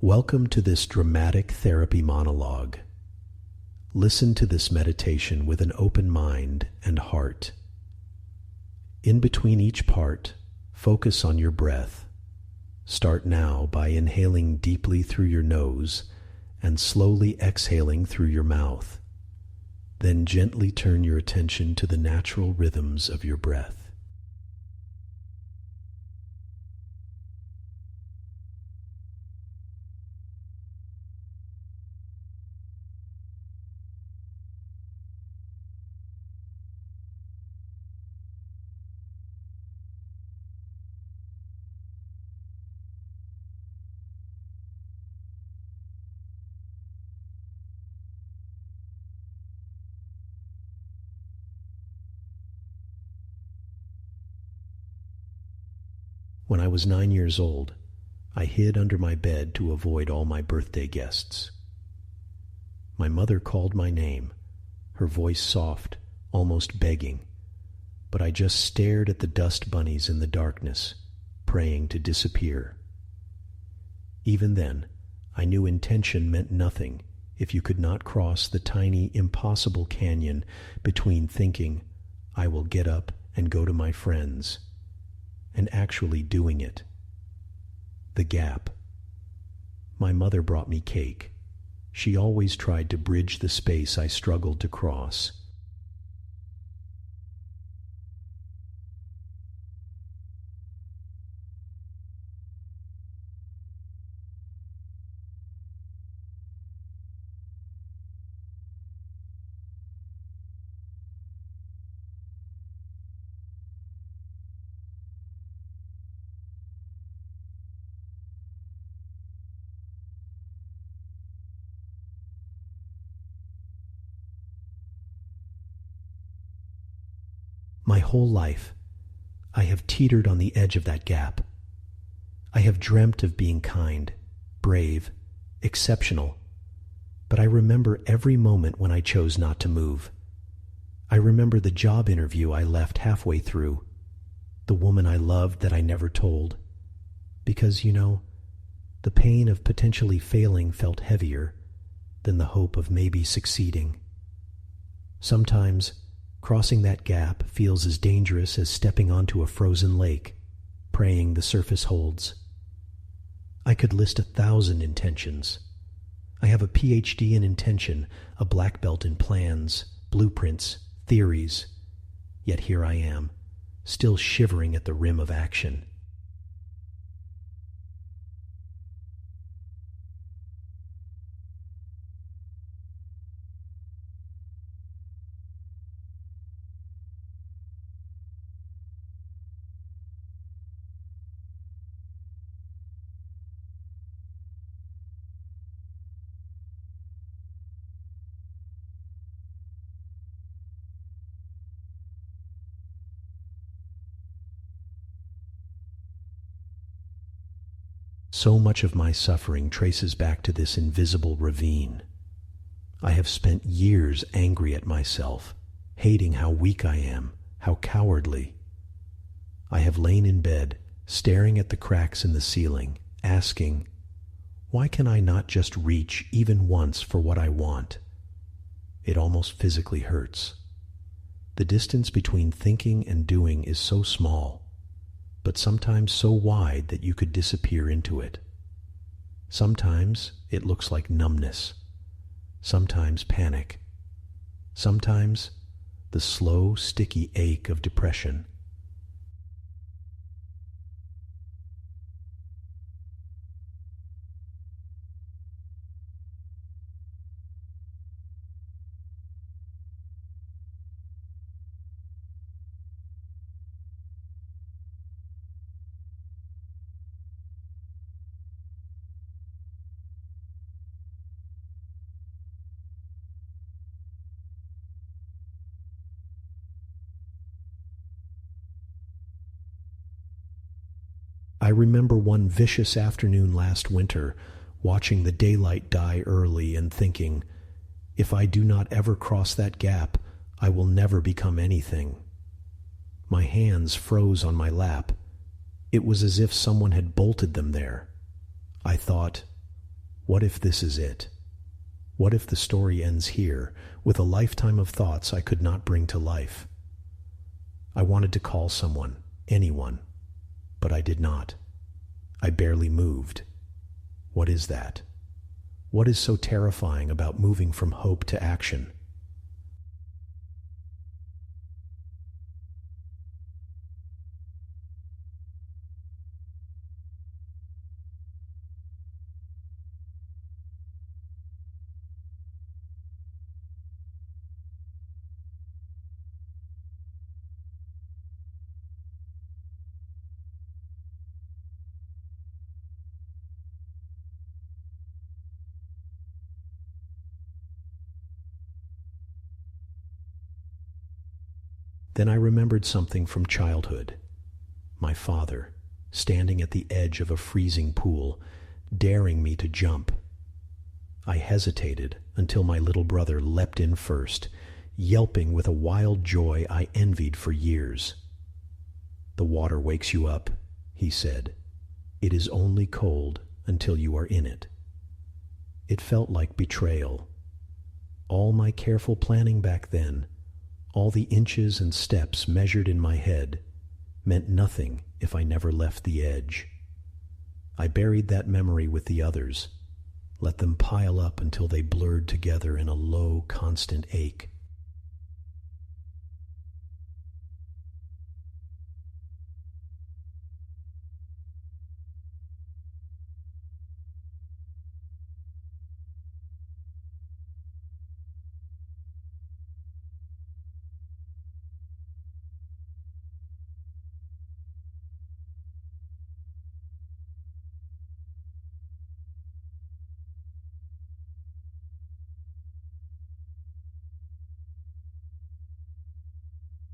Welcome to this dramatic therapy monologue. Listen to this meditation with an open mind and heart. In between each part, focus on your breath. Start now by inhaling deeply through your nose and slowly exhaling through your mouth. Then gently turn your attention to the natural rhythms of your breath. When I was 9 years old, I hid under my bed to avoid all my birthday guests. My mother called my name, her voice soft, almost begging, but I just stared at the dust bunnies in the darkness, praying to disappear. Even then, I knew intention meant nothing if you could not cross the tiny, impossible canyon between thinking, I will get up and go to my friends, and actually doing it. The gap. My mother brought me cake. She always tried to bridge the space I struggled to cross. My whole life, I have teetered on the edge of that gap. I have dreamt of being kind, brave, exceptional, but I remember every moment when I chose not to move. I remember the job interview I left halfway through, the woman I loved that I never told, because, the pain of potentially failing felt heavier than the hope of maybe succeeding. Sometimes, crossing that gap feels as dangerous as stepping onto a frozen lake, praying the surface holds. I could list 1,000 intentions. I have a PhD in intention, a black belt in plans, blueprints, theories. Yet here I am, still shivering at the rim of action. So much of my suffering traces back to this invisible ravine. I have spent years angry at myself, hating how weak I am, how cowardly. I have lain in bed, staring at the cracks in the ceiling, asking, why can I not just reach even once for what I want? It almost physically hurts. The distance between thinking and doing is so small, but sometimes so wide that you could disappear into it. Sometimes it looks like numbness, sometimes panic, sometimes the slow, sticky ache of depression. I remember one vicious afternoon last winter, watching the daylight die early and thinking, if I do not ever cross that gap, I will never become anything. My hands froze on my lap. It was as if someone had bolted them there. I thought, What if this is it? What if the story ends here, with a lifetime of thoughts I could not bring to life? I wanted to call someone, anyone, but I did not. I barely moved. What is that? What is so terrifying about moving from hope to action? Then I remembered something from childhood. My father, standing at the edge of a freezing pool, daring me to jump. I hesitated until my little brother leapt in first, yelping with a wild joy I envied for years. "The water wakes you up," he said. "It is only cold until you are in it." It felt like betrayal. All my careful planning back then, all the inches and steps measured in my head, meant nothing if I never left the edge. I buried that memory with the others, let them pile up until they blurred together in a low, constant ache.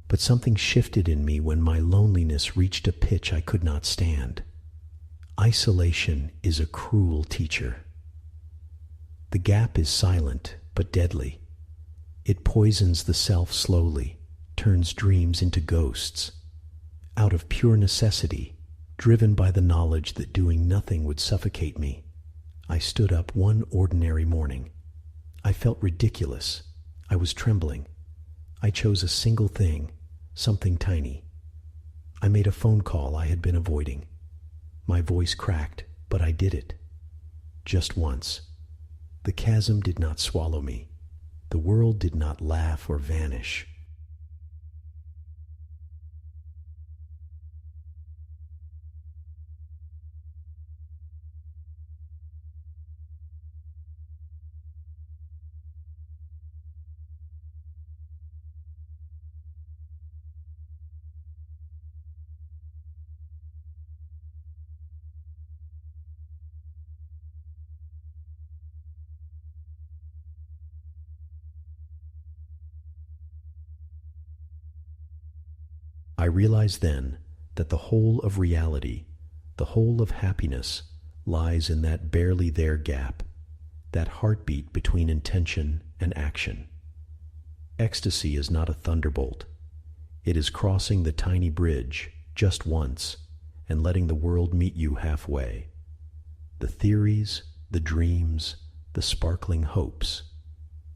But something shifted in me when my loneliness reached a pitch I could not stand. Isolation is a cruel teacher. The gap is silent but deadly. It poisons the self slowly, turns dreams into ghosts. Out of pure necessity, driven by the knowledge that doing nothing would suffocate me, I stood up one ordinary morning. I felt ridiculous. I was trembling. I chose a single thing, something tiny. I made a phone call I had been avoiding. My voice cracked, but I did it. Just once. The chasm did not swallow me. The world did not laugh or vanish. I realized then that the whole of reality, the whole of happiness, lies in that barely there gap, that heartbeat between intention and action. Ecstasy is not a thunderbolt. It is crossing the tiny bridge just once and letting the world meet you halfway. The theories, the dreams, the sparkling hopes,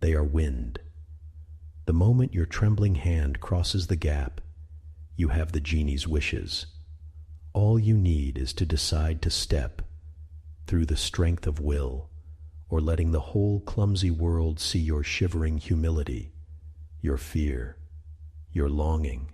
they are wind. The moment your trembling hand crosses the gap, you have the genie's wishes. All you need is to decide to step through the strength of will, or letting the whole clumsy world see your shivering humility, your fear, your longing.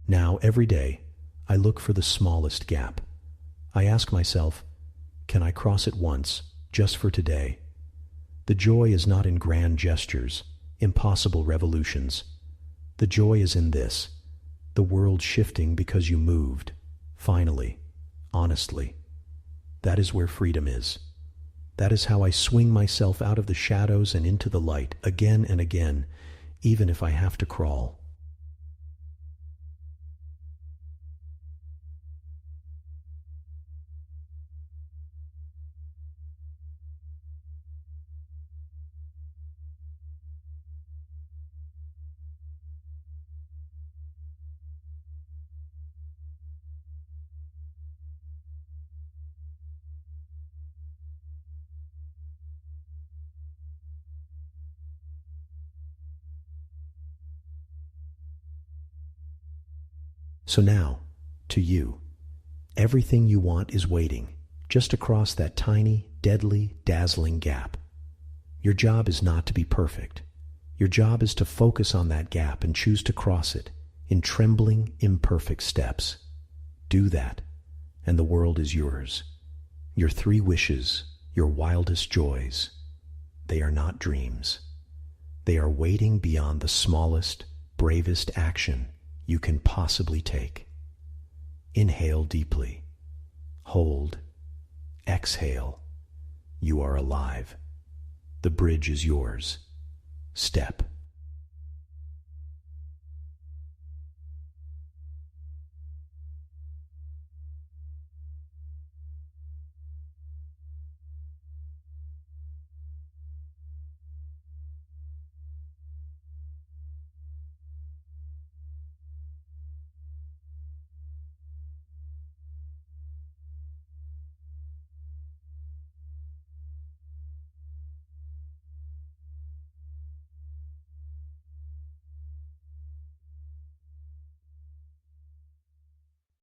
Now, every day, I look for the smallest gap. I ask myself, can I cross it once, just for today? The joy is not in grand gestures, impossible revolutions. The joy is in this, the world shifting because you moved, finally, honestly. That is where freedom is. That is how I swing myself out of the shadows and into the light again and again, even if I have to crawl. So now, to you, everything you want is waiting, just across that tiny, deadly, dazzling gap. Your job is not to be perfect. Your job is to focus on that gap and choose to cross it in trembling, imperfect steps. Do that, and the world is yours. Your 3 wishes, your wildest joys. They are not dreams. They are waiting beyond the smallest, bravest action you can possibly take. Inhale deeply. Hold. Exhale. You are alive. The bridge is yours. Step.